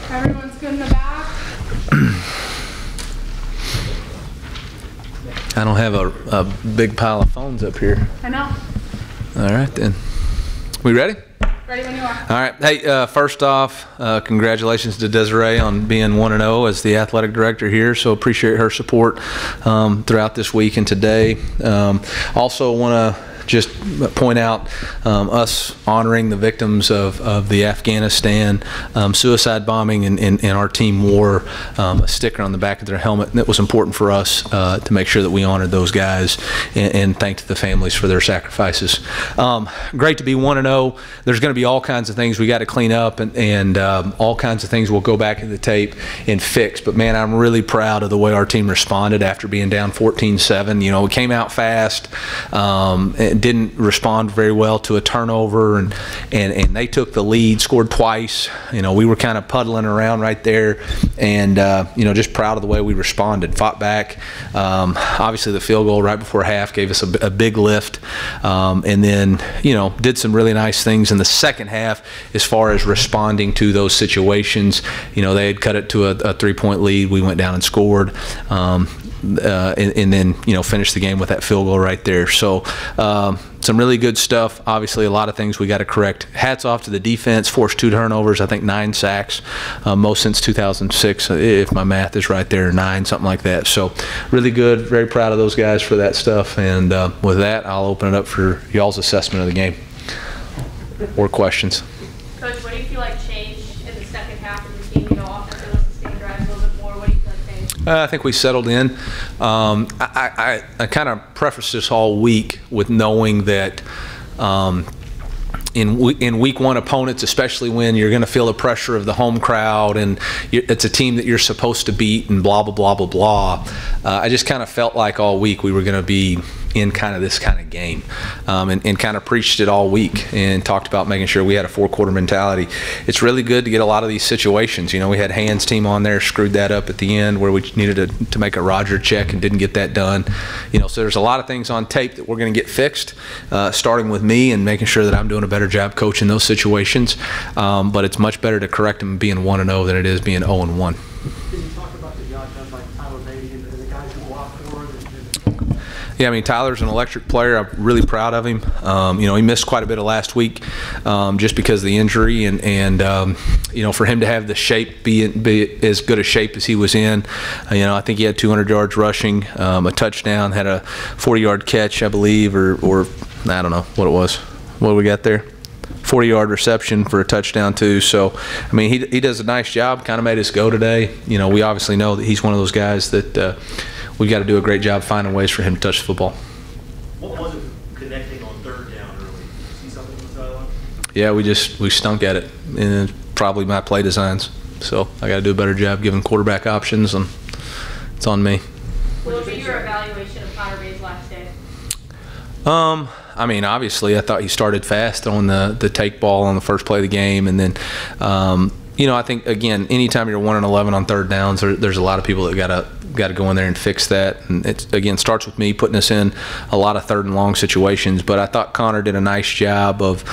Everyone's good in the back. I don't have a big pile of phones up here. I know. All right, then. We ready? Ready when you are. All right. Hey, first off, congratulations to Desiree on being 1-0 as the athletic director here. So appreciate her support throughout this week and today. Also want to just point out us honoring the victims of the Afghanistan suicide bombing, and our team wore a sticker on the back of their helmet, and it was important for us to make sure that we honored those guys and thanked the families for their sacrifices. Great to be 1-0. There's going to be all kinds of things we got to clean up, and all kinds of things we'll go back in the tape and fix. But man, I'm really proud of the way our team responded after being down 14-7. You know, we came out fast. Didn't respond very well to a turnover, and they took the lead, scored twice. You know, we were kind of puddling around right there, and you know, just proud of the way we responded, fought back. Obviously the field goal right before half gave us a big lift, and then, you know, did some really nice things in the second half as far as responding to those situations. You know, they had cut it to a 3-point lead. We went down and scored. And then, you know, finished the game with that field goal right there. So some really good stuff. Obviously a lot of things we got to correct. Hats off to the defense, forced 2 turnovers, I think 9 sacks, most since 2006 if my math is right there, 9, something like that. So really good, very proud of those guys for that stuff. And with that, I'll open it up for y'all's assessment of the game or questions. Coach, what do you feel like changed in the second half of the team? You know, offensive was sustained drive a little bit more. What do you feel like changed? I think we settled in. I kind of prefaced this all week with knowing that in week one opponents, especially when you're going to feel the pressure of the home crowd and it's a team that you're supposed to beat and blah, blah, blah, blah, blah. I just kind of felt like all week we were going to be in kind of this kind of game, and kind of preached it all week and talked about making sure we had a 4-quarter mentality. It's really good to get a lot of these situations. You know, we had Hans' team on there, screwed that up at the end where we needed to make a Roger check and didn't get that done. You know, so there's a lot of things on tape that we're going to get fixed, starting with me and making sure that I'm doing a better job coaching those situations. But it's much better to correct them being 1-0 than it is being 0-1. Can you talk about the job done by Tyler Beatty and the guys who walked forward? Yeah, I mean, Tyler's an electric player. I'm really proud of him. You know, he missed quite a bit of last week just because of the injury, and you know, for him to have the shape, be as good a shape as he was in, you know, I think he had 200 yards rushing, a touchdown, had a 40-yard catch, I believe, or I don't know what it was. What do we got there? 40-yard reception for a touchdown too. So, I mean, he does a nice job. Kind of made us go today. You know, we obviously know that he's one of those guys that we've got to do a great job finding ways for him to touch the football. What was it connecting on 3rd down early? Did you see something on the sideline? Yeah, we stunk at it, and it's probably my play designs. So I got to do a better job giving quarterback options, and it's on me. What will be your evaluation of Connor Bay's last day? I mean, obviously, I thought he started fast on the take ball on the first play of the game, and then, you know, I think again, anytime you're 1-11 on 3rd downs, there's a lot of people that got to go in there and fix that. And it again starts with me putting us in a lot of 3rd and long situations. But I thought Connor did a nice job of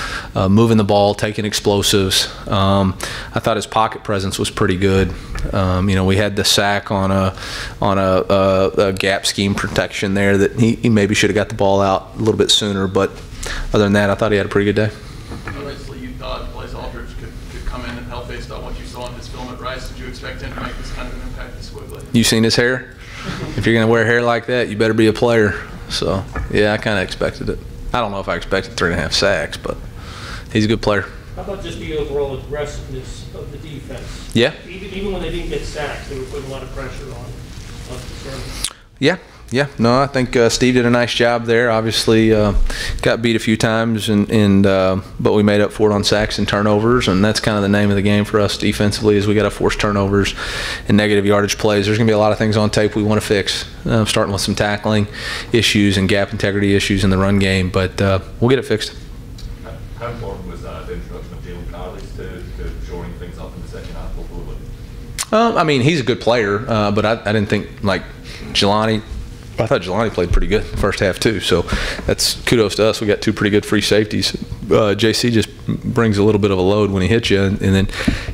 moving the ball, taking explosives. I thought his pocket presence was pretty good. You know, we had the sack on a gap scheme protection there that he maybe should have got the ball out a little bit sooner. But other than that, I thought he had a pretty good day. Obviously, you thought Blaise Aldridge could come in and help based on what you saw in his film at Rice. Did you expect him to make this kind of an impact this quickly? You seen his hair? If you're going to wear hair like that, you better be a player. So, yeah, I kind of expected it. I don't know if I expected 3.5 sacks, but he's a good player. How about just the overall aggressiveness of the defense? Yeah. Even when they didn't get sacks, they were putting a lot of pressure on the Yeah. Yeah, no, I think Steve did a nice job there. Obviously, got beat a few times, but we made up for it on sacks and turnovers, and that's kind of the name of the game for us defensively is we got to force turnovers and negative yardage plays. There's going to be a lot of things on tape we want to fix, starting with some tackling issues and gap integrity issues in the run game, but we'll get it fixed. How important was the introduction of Jalen Carley's to shoring things up in the second half? I mean, he's a good player, but I didn't think, like, Jelani. I thought Jelani played pretty good in the first half too, so that's kudos to us. We got 2 pretty good free safeties. JC just brings a little bit of a load when he hits you, and then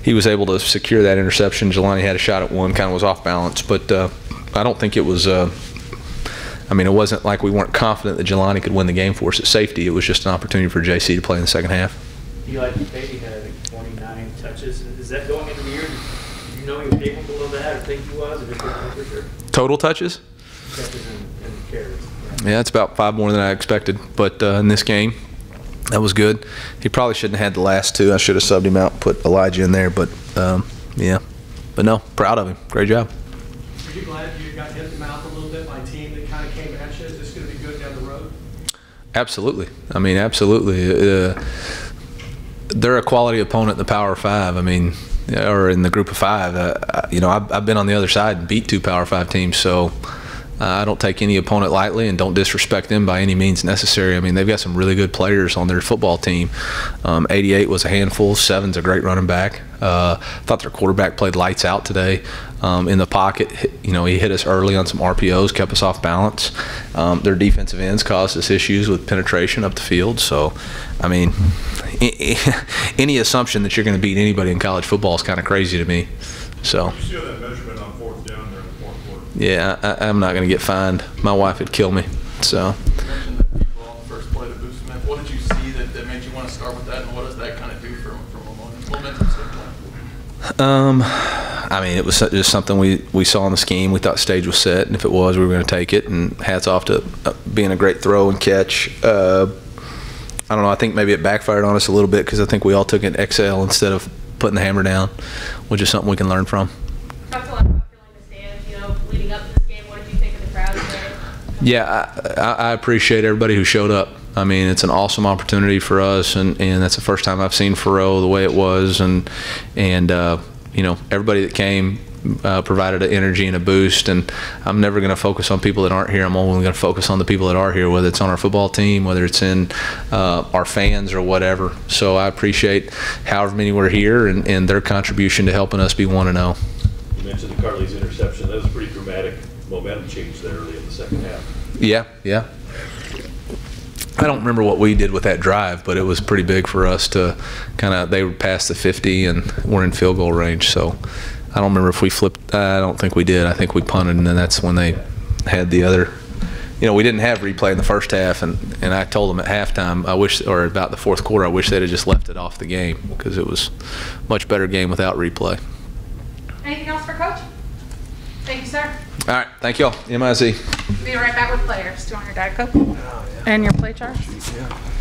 he was able to secure that interception. Jelani had a shot at one, kind of was off balance, but I don't think it was. I mean, it wasn't like we weren't confident that Jelani could win the game for us at safety. It was just an opportunity for JC to play in the second half. Eli Baby had 29 touches. Is that going into the year? Did you know he was capable of that, or think he was, or did you know for sure? Total touches? Touches and carries. Yeah, it's about 5 more than I expected. But in this game, that was good. He probably shouldn't have had the last 2. I should have subbed him out and put Elijah in there. But, yeah. But, no, proud of him. Great job. Are you glad you got hit in the mouth a little bit by a team that kind of came at you? Is this going to be good down the road? Absolutely. I mean, absolutely. They're a quality opponent in the Power 5. I mean, or in the Group of 5. You know, I've been on the other side and beat 2 Power 5 teams, so I don't take any opponent lightly and don't disrespect them by any means necessary. I mean, they've got some really good players on their football team. 88 was a handful. 7's a great running back. Thought their quarterback played lights out today. In the pocket, you know, he hit us early on some RPOs, kept us off balance. Their defensive ends caused us issues with penetration up the field. So, I mean, any assumption that you're going to beat anybody in college football is kind of crazy to me. So. You show that measurement on 4th down there in the 4th quarter. Yeah, I'm not going to get fined. My wife would kill me. So. You mentioned that people on the first play to boost them. What did you see that made you want to start with that, and what does that kind of do from a momentum standpoint? I mean, it was just something we saw in the scheme. We thought stage was set, and if it was, we were going to take it. And hats off to being a great throw and catch. I don't know. I think maybe it backfired on us a little bit because I think we all took an XL instead of putting the hammer down, which is something we can learn from. Talked a lot about filling the stands, you know, leading up to this game. What did you think of the crowd today? Yeah, I appreciate everybody who showed up. I mean, it's an awesome opportunity for us, and that's the first time I've seen Faroe the way it was, and you know, everybody that came provided an energy and a boost. And I'm never going to focus on people that aren't here. I'm only going to focus on the people that are here, whether it's on our football team, whether it's in our fans or whatever. So I appreciate however many were here and their contribution to helping us be 1-0. You mentioned the Carly's interception. That was a pretty dramatic momentum change there early in the second half. Yeah. I don't remember what we did with that drive, but it was pretty big for us to they were past the 50 and we're in field goal range. So I don't remember if we flipped. I don't think we did. I think we punted, and then that's when they had the other. You know, we didn't have replay in the first half, and I told them at halftime, or about the 4th quarter, I wish they'd have just left it off the game because it was a much better game without replay. Anything else for Coach? Thank you, sir. All right, thank y'all. MIZ. Be right back with players. Do you want your Diet Coke? And your play charts?